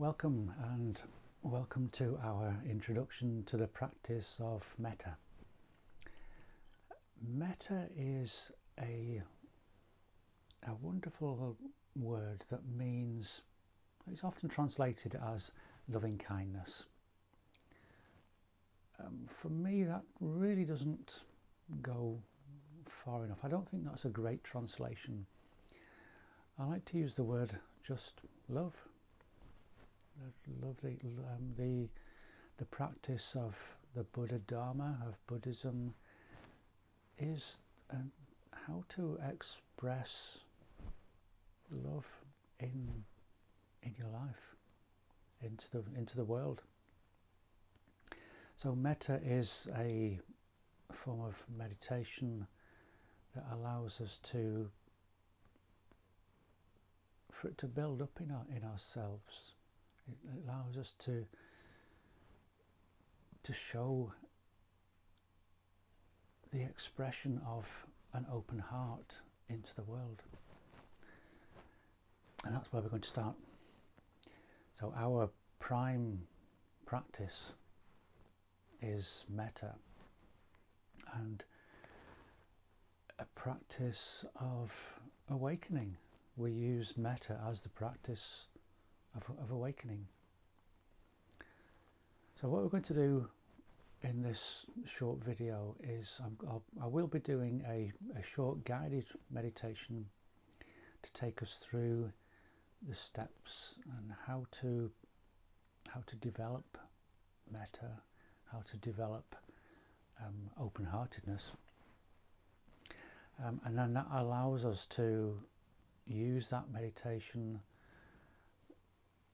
Welcome and welcome to our introduction to the practice of Metta. Metta is a wonderful word that means, it's often translated as loving kindness. For me, that really doesn't go far enough. I don't think that's a great translation. I like to use the word just love. Love the practice of the Buddha Dharma, of Buddhism, is how to express love in your life, into the world. So metta is a form of meditation that allows us for it to build up in ourselves. It allows us to show the expression of an open heart into the world. And that's where we're going to start. So our prime practice is metta, and a practice of awakening. We use metta as the practice of awakening. So what we're going to do in this short video is I will be doing a short guided meditation to take us through the steps and how to develop metta, how to develop open-heartedness, and then that allows us to use that meditation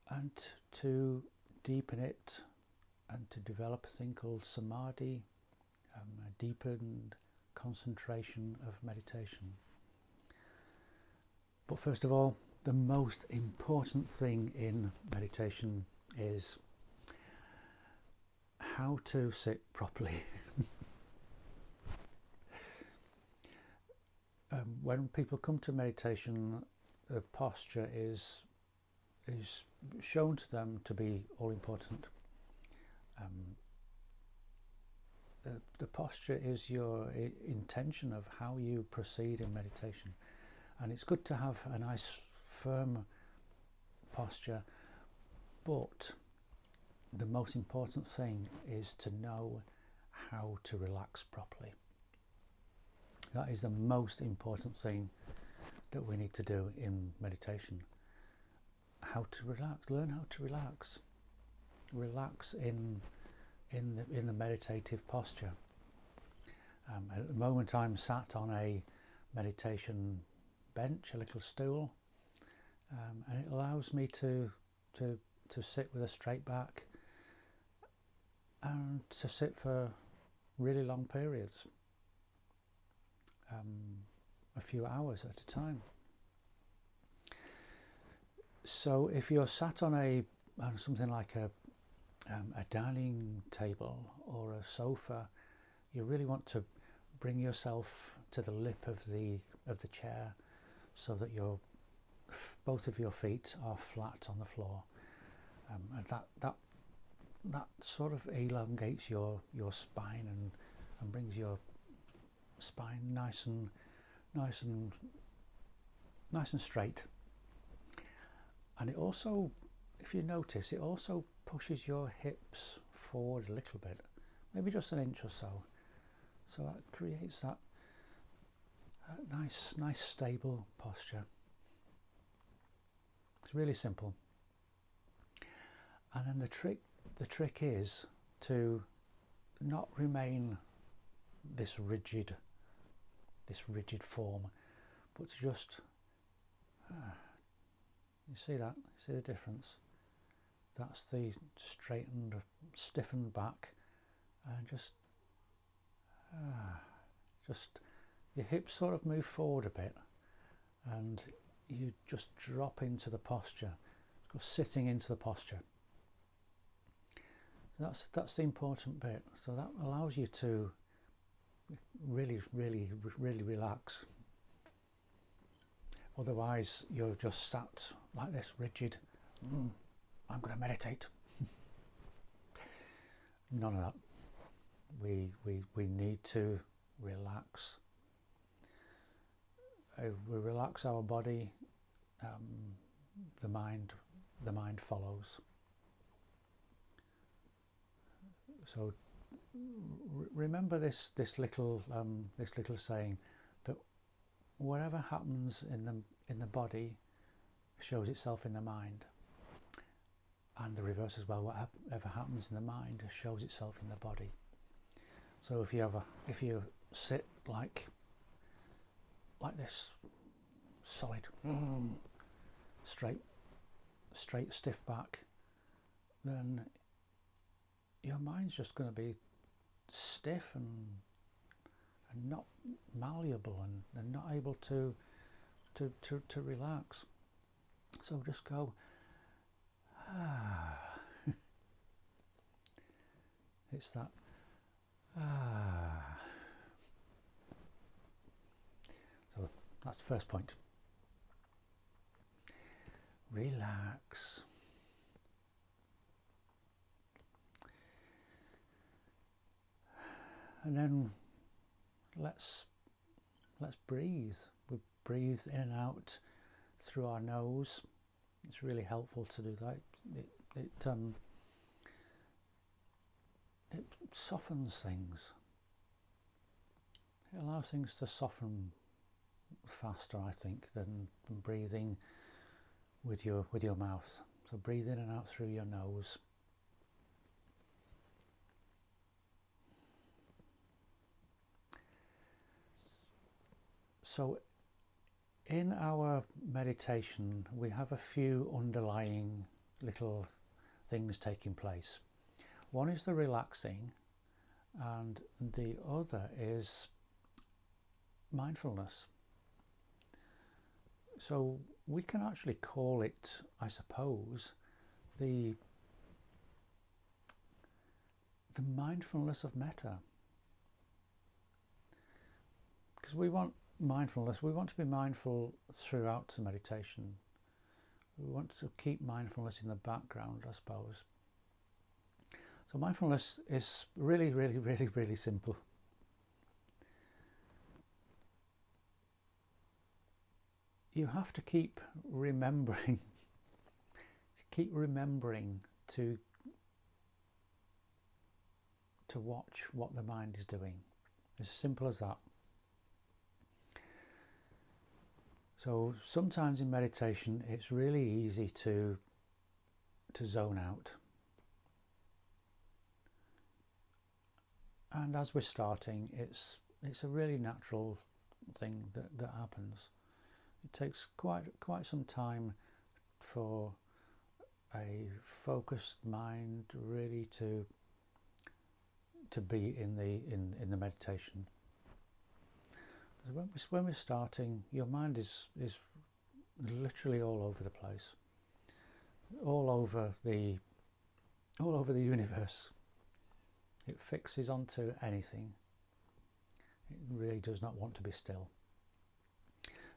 and to deepen it and to develop a thing called samadhi, a deepened concentration of meditation. But first of all, the most important thing in meditation is how to sit properly. When people come to meditation, the posture is shown to them to be all important. The posture is your intention of how you proceed in meditation, and it's good to have a nice firm posture, but the most important thing is to know how to relax properly. That is the most important thing that we need to do in meditation. How to relax, learn how to relax. Relax in the meditative posture. At the moment I'm sat on a meditation bench, a little stool, and it allows me to sit with a straight back and to sit for really long periods, a few hours at a time. So if you're sat on something like a dining table or a sofa, you really want to bring yourself to the lip of the chair so that both of your feet are flat on the floor, and that sort of elongates your spine and brings your spine nice and straight. And it also, if you notice, it also pushes your hips forward a little bit, maybe just an inch or so. So that creates that nice stable posture. It's really simple. And then the trick is to not remain this rigid form, but to just you see that? You see the difference? That's the straightened, stiffened back, and just your hips sort of move forward a bit, and you just drop into the posture, sitting into the posture. So that's the important bit. So that allows you to really relax. Otherwise, you're just sat like this, rigid, I'm going to meditate. None of that. We need to relax. If we relax our body, the mind follows. So remember this little saying that whatever happens in the body shows itself in the mind, and the reverse as well. Whatever happens in the mind shows itself in the body. So if you sit like this, solid, straight, stiff back, then your mind's just going to be stiff and not malleable and not able to relax. So just go, it's that, So that's the first point. Relax. And then let's breathe. We breathe in and out through our nose. It's really helpful to do that. It softens things. It allows things to soften faster, I think, than breathing with your mouth. So breathe in and out through your nose. So in our meditation, we have a few underlying little things taking place. One is the relaxing, and the other is mindfulness. So we can actually call it, I suppose, the mindfulness of Metta. Because we want mindfulness, we want to be mindful throughout the meditation. We want to keep mindfulness in the background, I suppose. So mindfulness is really, really, really, really simple. You have to keep remembering to watch what the mind is doing. It's as simple as that. So sometimes in meditation it's really easy to zone out. And as we're starting, it's a really natural thing that happens. It takes quite some time for a focused mind really to be in the meditation. When we're starting, your mind is literally all over the place, all over the universe. It fixes onto anything. It really does not want to be still.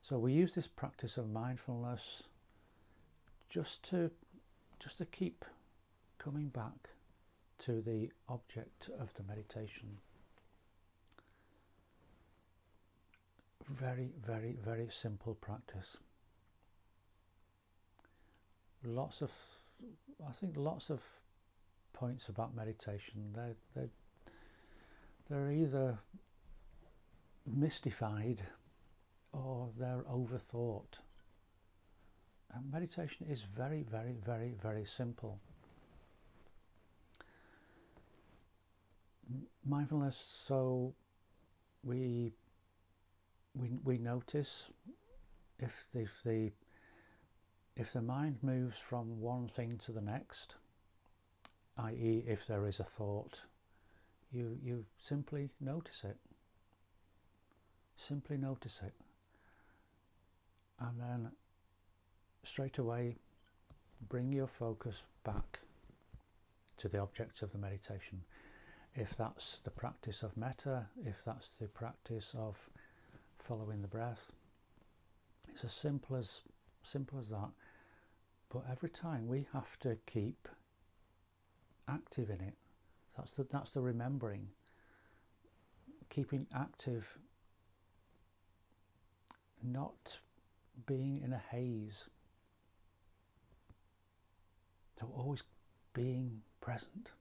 So we use this practice of mindfulness just to keep coming back to the object of the meditation. Very, very, very simple practice. Lots of points about meditation. They're either mystified or they're overthought. And meditation is very, very, very, very simple. Mindfulness, so we notice if the mind moves from one thing to the next, i.e. if there is a thought, you simply notice it. Simply notice it. And then straight away bring your focus back to the object of the meditation. If that's the practice of metta, if that's the practice of following the breath, it's as simple as that. but every time we have to keep active in it. That's the remembering, keeping active, not being in a haze. So always being present.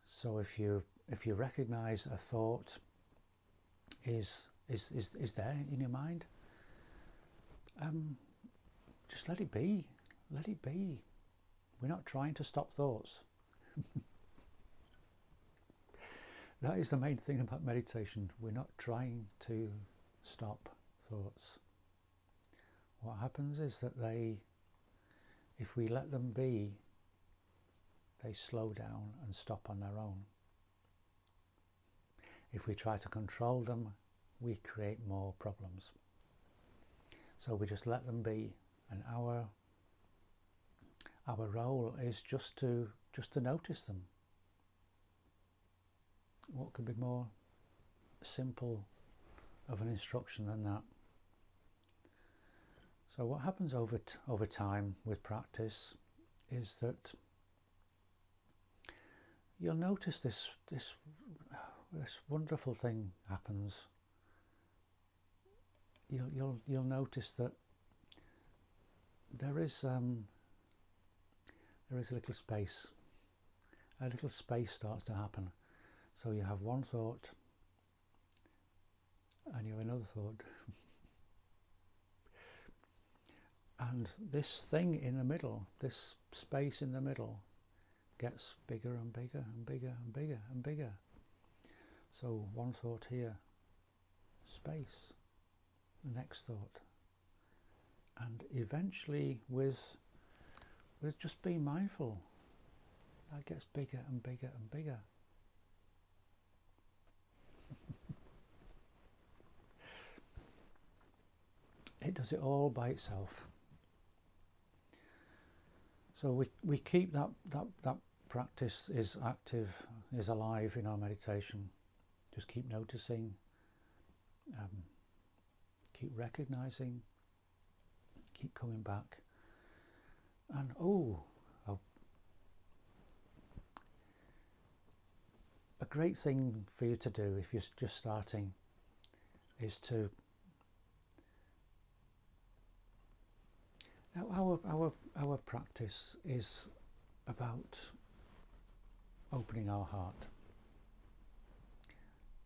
So if you recognize a thought is there in your mind, just let it be. Let it be. We're not trying to stop thoughts. That is the main thing about meditation. We're not trying to stop thoughts. What happens is that if we let them be, they slow down and stop on their own. If we try to control them, we create more problems. So we just let them be, and our role is just to notice them. What could be more simple of an instruction than that? So what happens over time with practice is that you'll notice this wonderful thing happens. You'll notice that there is a little space. A little space starts to happen. So you have one thought, and you have another thought. And this thing in the middle, this space in the middle, gets bigger and bigger and bigger and bigger and bigger. So one thought here, space, the next thought. And eventually with just being mindful, that gets bigger and bigger and bigger. It does it all by itself. So we keep that practice is active, is alive in our meditation. Just keep noticing, keep recognizing, keep coming back. And a great thing for you to do if you're just starting is to our practice is about opening our heart.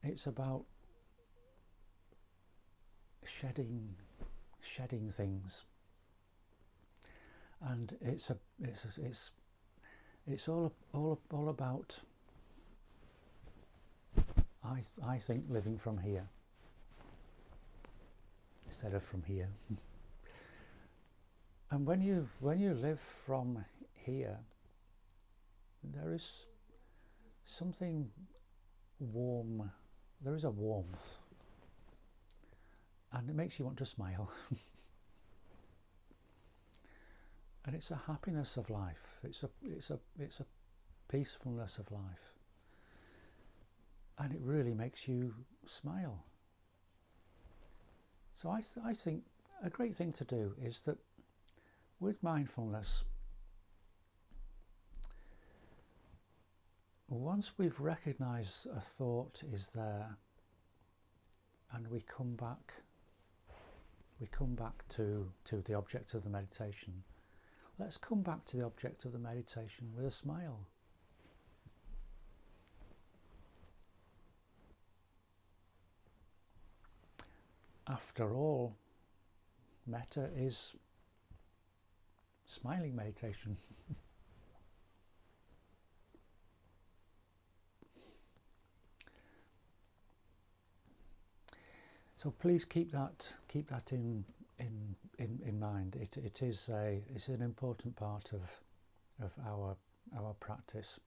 It's about shedding things, and it's all about I think living from here instead of from here. And when you live from here, there is something warm. There is a warmth, and it makes you want to smile. And it's a happiness of life. It's a peacefulness of life, and it really makes you smile. So I think a great thing to do is that with mindfulness, once we've recognized a thought is there, and we come back to the object of the meditation, let's come back to the object of the meditation with a smile. After all, Metta is smiling meditation. So please keep that in mind. It's an important part of our practice.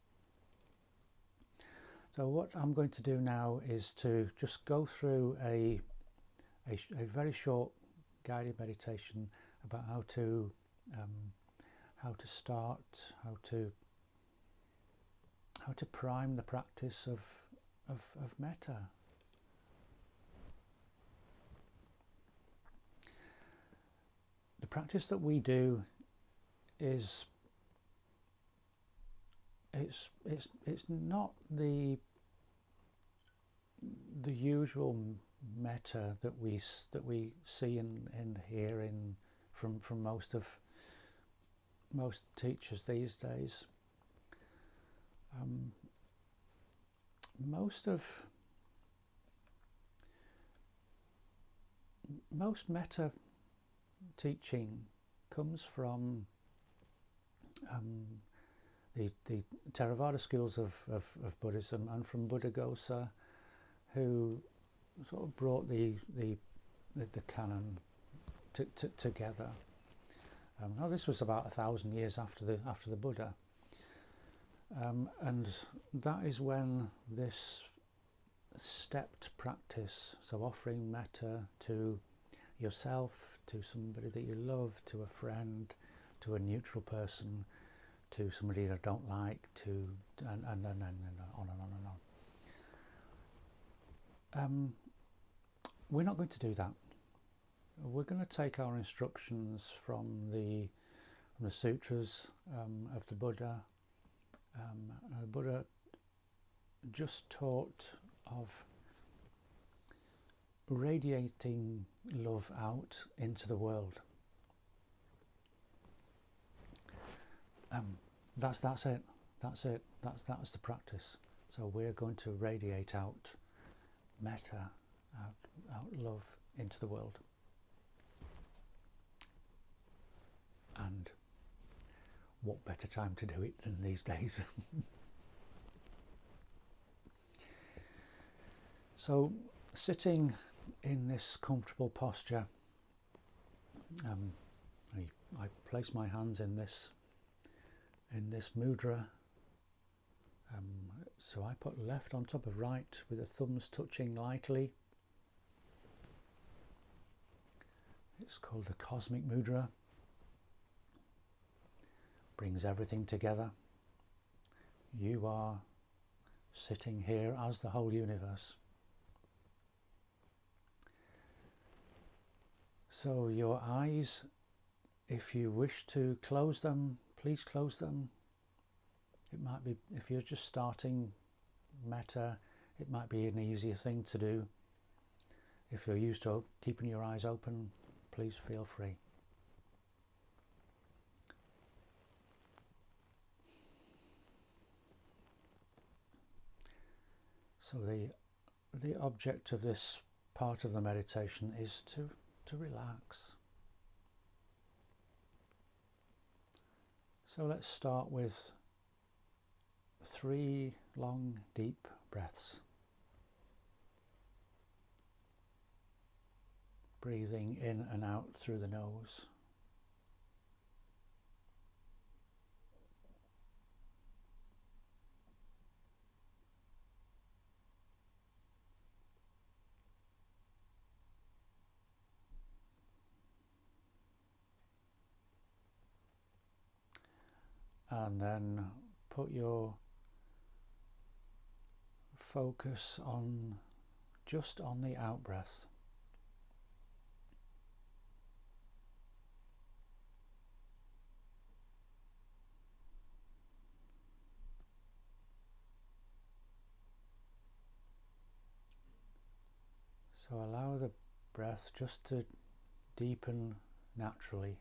So what I'm going to do now is to just go through a very short guided meditation about how to start, how to prime the practice of metta. practice that we do is it's not the usual metta that we see and hear from most teachers these days. Most metta teaching comes from the Theravada schools of Buddhism, and from Buddhaghosa, who sort of brought the canon together. Now this was about 1,000 years after the Buddha, and that is when this stepped practice, so offering metta to yourself, to somebody that you love, to a friend, to a neutral person, to somebody that I don't like, and on and on. We're not going to do that. We're going to take our instructions from the sutras of the Buddha. The Buddha just taught of radiating love out into the world. That's it. That's the practice. So we're going to radiate out metta, out love into the world. And what better time to do it than these days? So, sitting in this comfortable posture, I place my hands in this mudra. So I put left on top of right with the thumbs touching lightly. It's called the cosmic mudra. Brings everything together. You are sitting here as the whole universe. So your eyes, if you wish to close them, please close them. It might be, if you're just starting metta, it might be an easier thing to do. If you're used to keeping your eyes open, please feel free. So the object of this part of the meditation is to relax. So let's start with 3 long, deep breaths. Breathing in and out through the nose. And then put your focus just on the out breath. So allow the breath just to deepen naturally.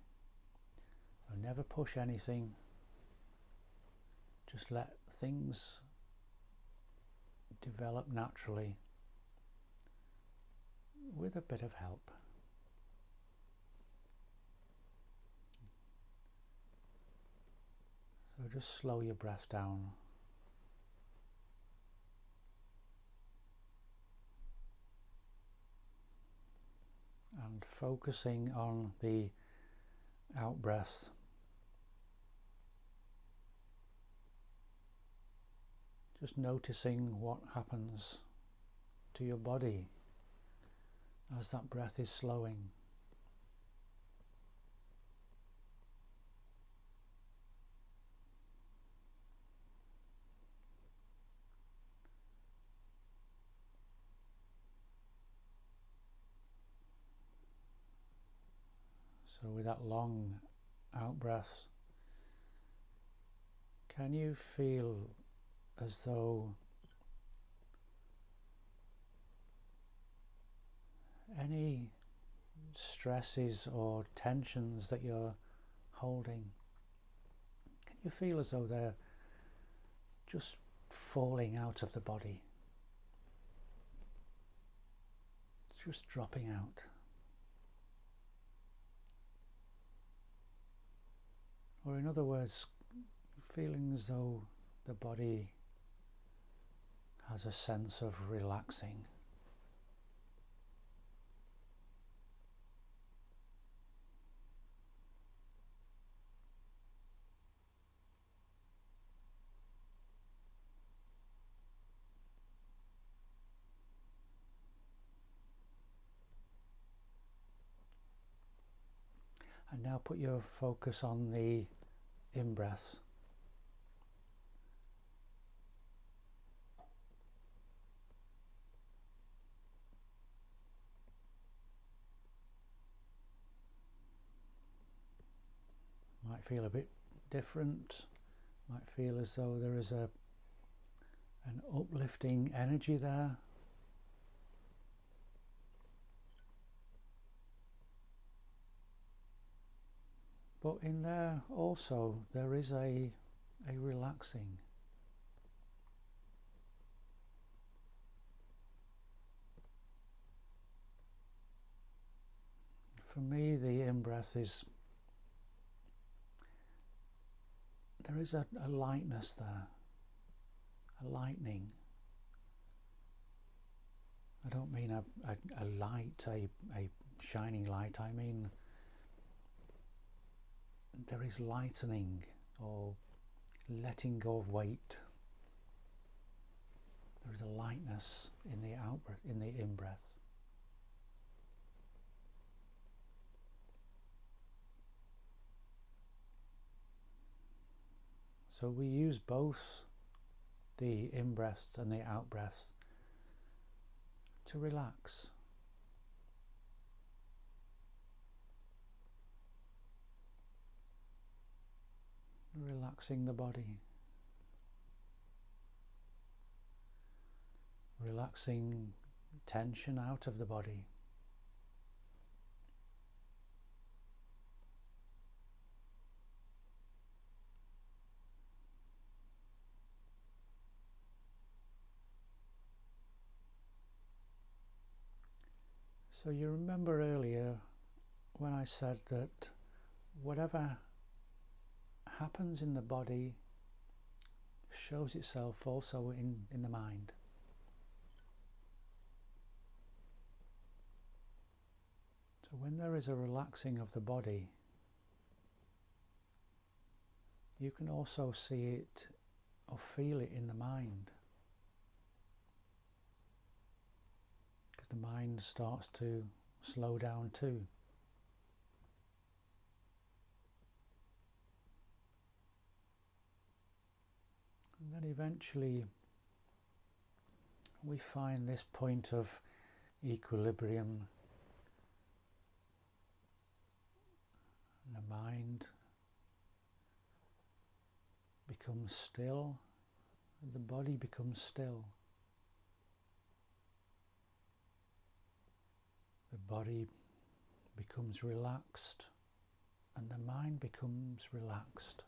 So never push anything. Just let things develop naturally with a bit of help. So just slow your breath down. And focusing on the out breath. Just noticing what happens to your body as that breath is slowing. So with that long out breath, can you feel as though any stresses or tensions that you're holding, can you feel as though they're just falling out of the body, just dropping out? Or in other words, feeling as though the body has a sense of relaxing. And now put your focus on the in-breath. Might feel a bit different, might feel as though there is an uplifting energy there. But in there also there is a relaxing. For me, the in-breath is, there is a lightness there, a lightening. I don't mean a light, a shining light, I mean there is lightening or letting go of weight. There is a lightness in the out-breath, in the in-breath. So we use both the in-breath and the out-breath to relax. Relaxing the body, relaxing tension out of the body. So you remember earlier when I said that whatever happens in the body shows itself also in the mind. So when there is a relaxing of the body, you can also see it or feel it in the mind. Because the mind starts to slow down too. And then eventually we find this point of equilibrium, and the mind becomes still, and the body becomes still. The body becomes relaxed and the mind becomes relaxed.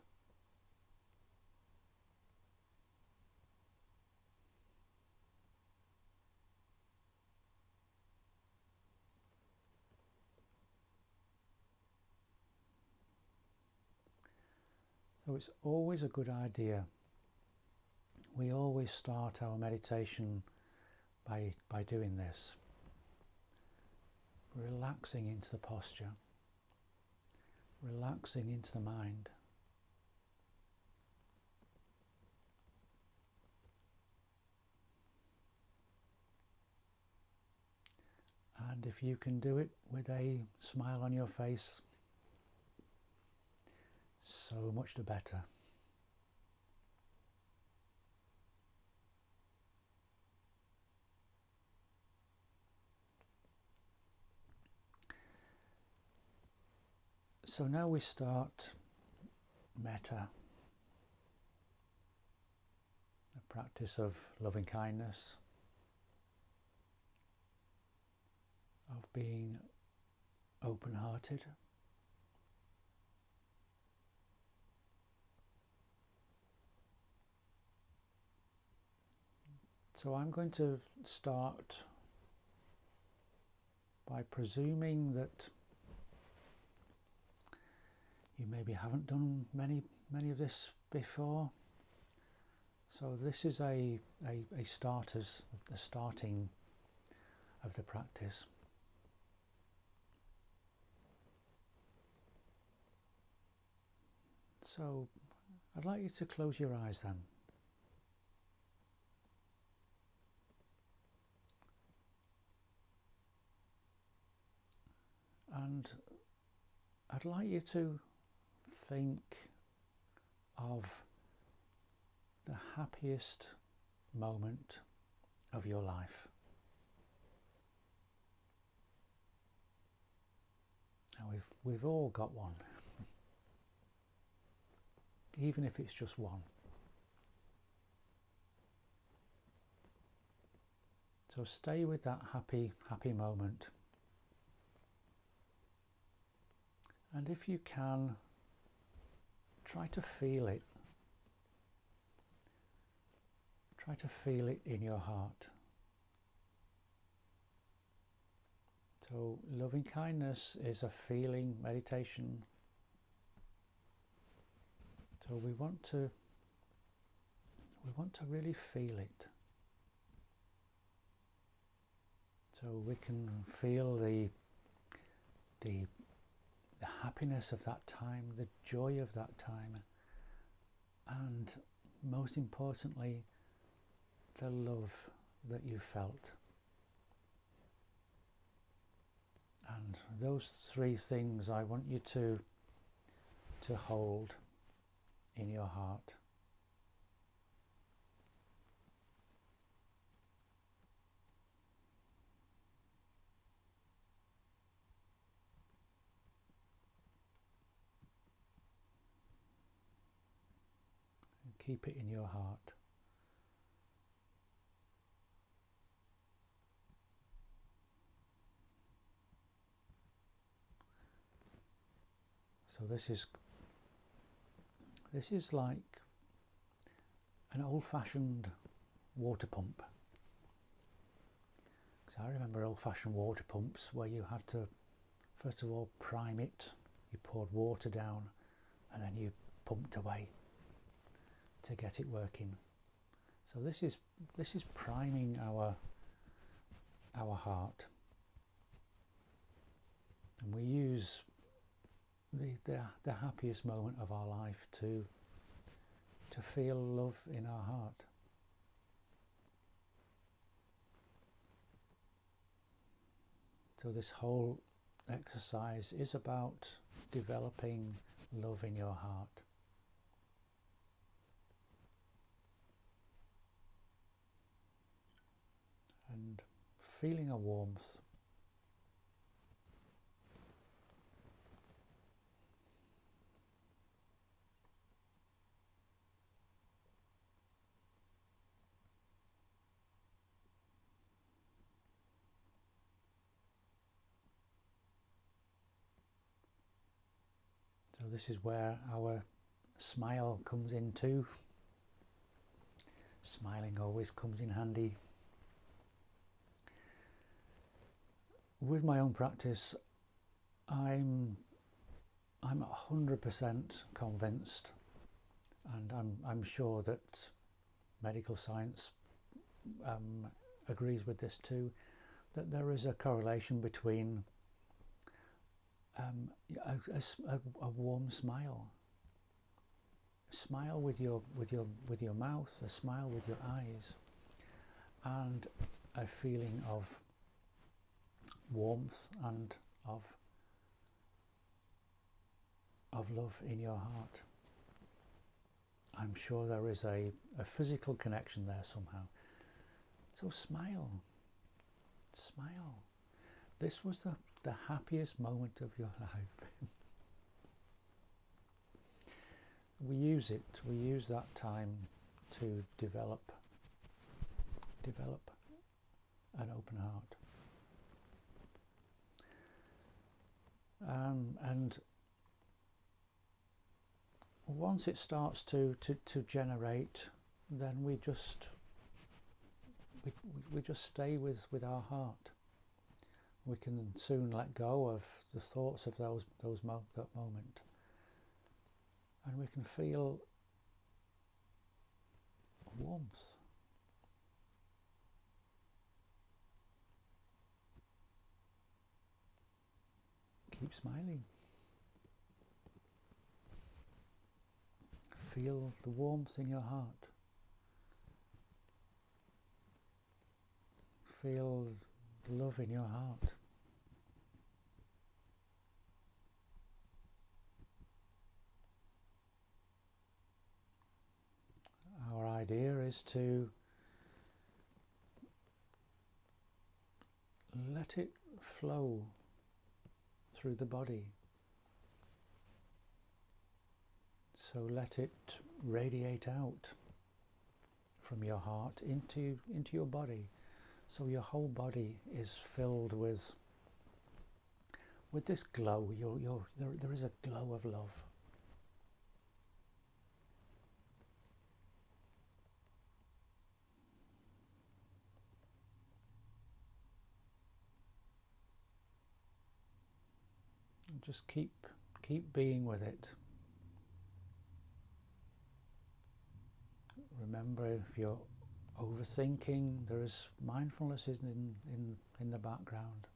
So it's always a good idea. We always start our meditation by doing this. Relaxing into the posture, relaxing into the mind. And if you can do it with a smile on your face, so much the better. So now we start Metta, the practice of loving kindness, of being open-hearted. So I'm going to start by presuming that you maybe haven't done many of this before. So this is a starting of the practice. So I'd like you to close your eyes then. And I'd like you to think of the happiest moment of your life. Now we've all got one, even if it's just one. So stay with that happy moment. And if you can, try to feel it. Try to feel it in your heart. So loving kindness is a feeling meditation. So we want to really feel it. So we can feel the happiness of that time, the joy of that time, and most importantly, the love that you felt. And those three things I want you to hold in your heart. And keep it in your heart. So this is like an old-fashioned water pump. Because I remember old-fashioned water pumps where you had to first of all prime it. You poured water down and then you pumped away to get it working. So this is priming our heart, and we use the happiest moment of our life to feel love in our heart. So this whole exercise is about developing love in your heart. And feeling a warmth. So this is where our smile comes in too. Smiling always comes in handy. With my own practice, I'm 100% convinced, and I'm sure that medical science agrees with this too, that there is a correlation between a warm smile, a smile with your mouth, a smile with your eyes, and a feeling of warmth and of love in your heart. I'm sure there is a physical connection there somehow. So smile. This was the happiest moment of your life. we use it. We use that time to develop an open heart. And once it starts to generate, then we just stay with our heart. We can soon let go of the thoughts of that moment, and we can feel warmth. Keep smiling. Feel the warmth in your heart. Feel love in your heart. Our idea is to let it flow through the body. So let it radiate out from your heart into your body. So your whole body is filled with this glow. There is a glow of love. And just keep being with it. Remember, if you're overthinking, there is mindfulness in the background.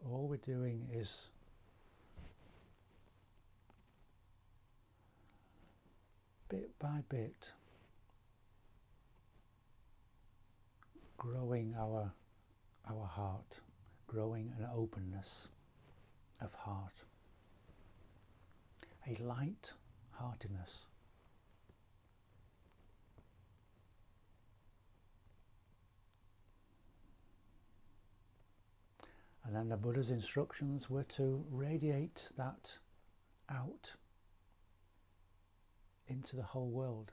All we're doing is bit by bit growing our heart, growing an openness of heart, a light heartedness. And then the Buddha's instructions were to radiate that out into the whole world.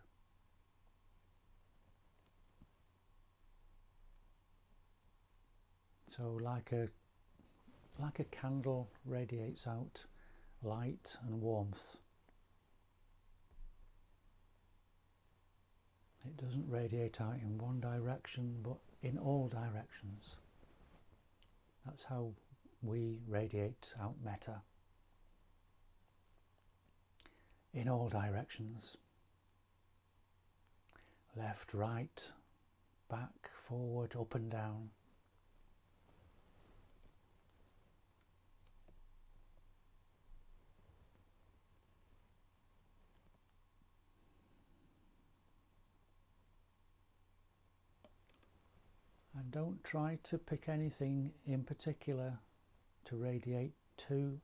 So like a candle radiates out light and warmth. It doesn't radiate out in one direction, but in all directions. That's how we radiate out metta. In all directions. Left, right, back, forward, up and down. And don't try to pick anything in particular to radiate to.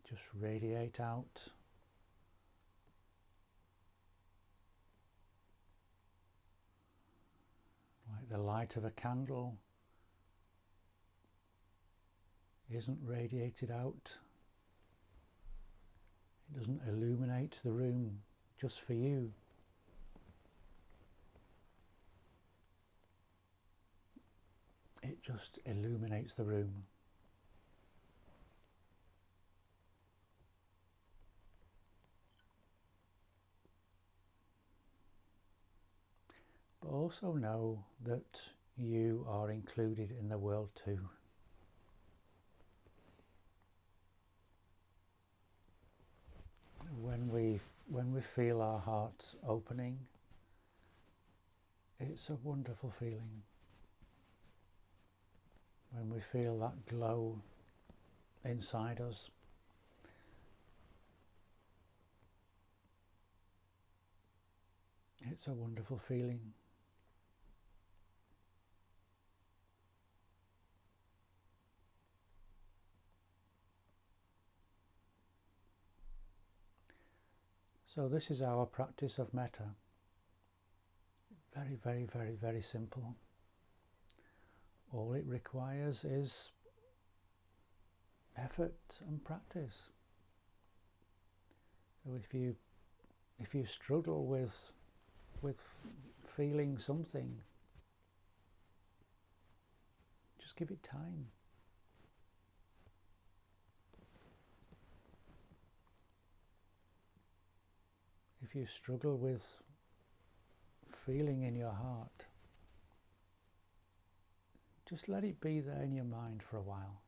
Just radiate out. Like the light of a candle isn't radiated out. It doesn't illuminate the room just for you. It just illuminates the room. But also know that you are included in the world too. When we feel our hearts opening, it's a wonderful feeling. When we feel that glow inside us, it's a wonderful feeling. So this is our practice of metta. very, very, very, very simple. All it requires is effort and practice. So if you struggle with feeling something, just give it time. If you struggle with feeling in your heart, just let it be there in your mind for a while.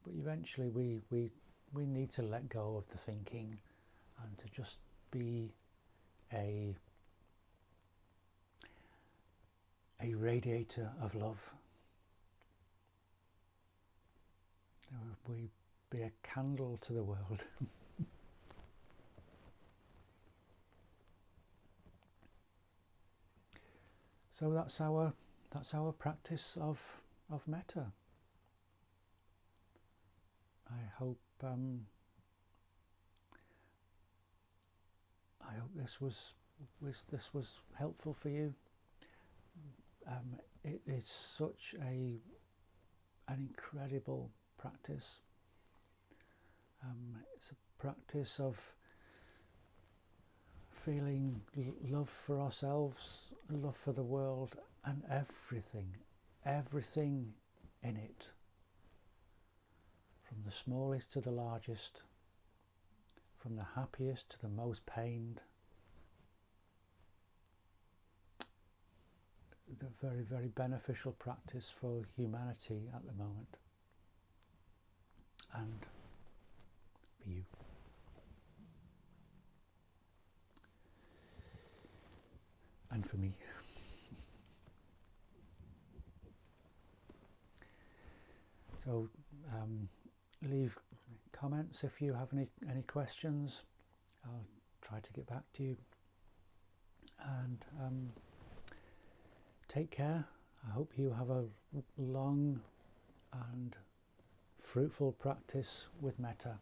But eventually we need to let go of the thinking and to just be a radiator of love. We be a candle to the world. So that's our practice of metta. I hope this was helpful for you. It is such an incredible practice. It's a practice of feeling love for ourselves, love for the world, and everything in it, from the smallest to the largest, from the happiest to the most pained. The very, very beneficial practice for humanity at the moment, and for you. And for me. So leave comments if you have any questions. I'll try to get back to you. And take care. I hope you have a long and fruitful practice with Metta.